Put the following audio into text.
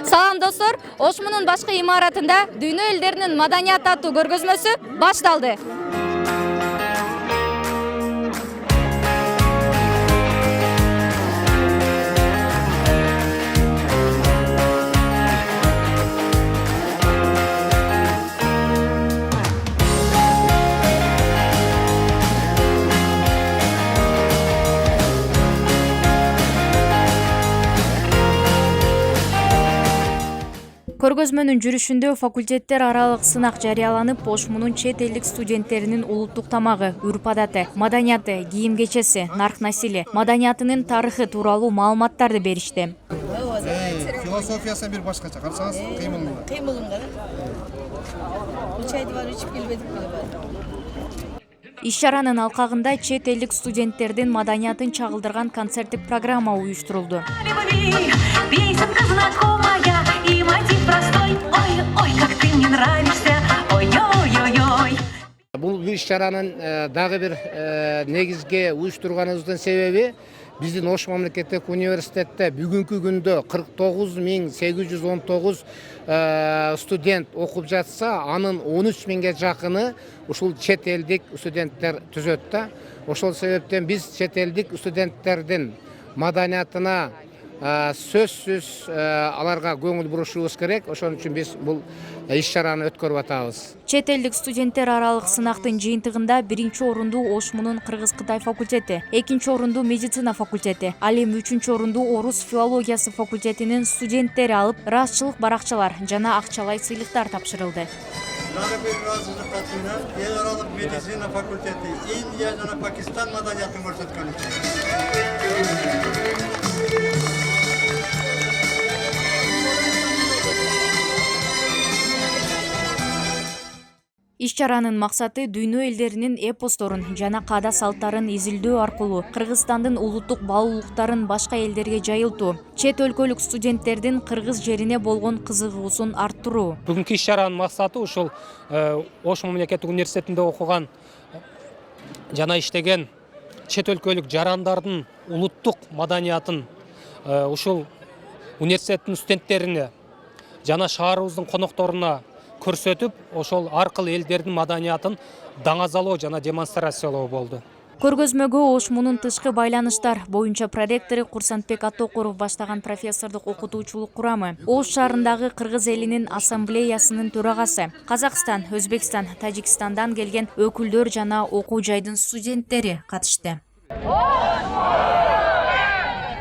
Салам достор, Ошмунун башкы имаратында дүйнө элдеринин маданияты аттуу көргөзмөсү башталды. Көргөзмөнүн жүрүшүндө факультеттер аралык сынак жарыяланып, Ошмунун чет элдик студенттеринин улуттук тамагы, үрп-адаты, маданияты, кийим-кечеси, нарх-насили, маданиятынын тарыхы тууралуу маалыматтарды беришти. Философиясы бир башкача, карасаңыз, кыймылында. Бул чайды бар ичип келбедик беле. Иш-чаранын алкагында чет элдик студенттердин маданиятын чагылдырган концерттик программа уюштурулду. Бул иш-чаранын дагы бир негизги уюштурганыбыздын себеби биздин Ош мамлекеттик университетте бүгүнкү күндө 49.819 студент окуп жатса, анын 13.000ге жакыны ушул чет элдик студенттер түзөт да. Ошол себептен биз чет элдик студенттердин маданиятына сөзсүз аларга көңүл бурушубуз керек. Ошон үчүн биз бул иш-чараны өткөрүп атабыз. Чет элдик студенттер аралык сынактын жыйынтыгында биринчи орунду Ошмунун Кыргыз-Кытай факультети, экинчи орунду медицина факультети, ал эми үчүнчү орунду орус филологиясы факультетинин студенттери алып, ыраазычылык баракчалар жана акчалай сыйлыктар тапшырылды. Дагы бир ыраазычылык катында эл аралык медицина факультети Индия жана Пакистан маданиятын көрсөткөн үчүн. Иш-чаранын максаты дүйнө элдеринин эпосторун жана каада салттарын изилдөө аркылуу Кыргызстандын улуттук баалуулуктарын башка элдерге жайылтуу, чет өлкөлүк студенттердин кыргыз жерине болгон кызыгуусун арттыруу. Бүгүнкү иш-чаранын максаты ушул Ош мамлекеттик университетинде окуган жана иштеген чет өлкөлүк жарандардын улуттук маданиятын ушул университеттин студенттерине жана шаарыбыздын конокторуна көрсөтүп, ошол аркылуу элдердин маданиятын даңазалоо жана демонстрациялоо болду. Көргөзмөгө Ошмунун тышкы байланыштар боюнча проректору Курсантбек Атокуров баштаган профессордук окутуучулук курамы, Ош шаарындагы кыргыз элинин ассамблеясынын төрагасы, Казакстан, Өзбекстан, Тажикстандан келген өкүлдөр жана окуу жайдын студенттери катышты.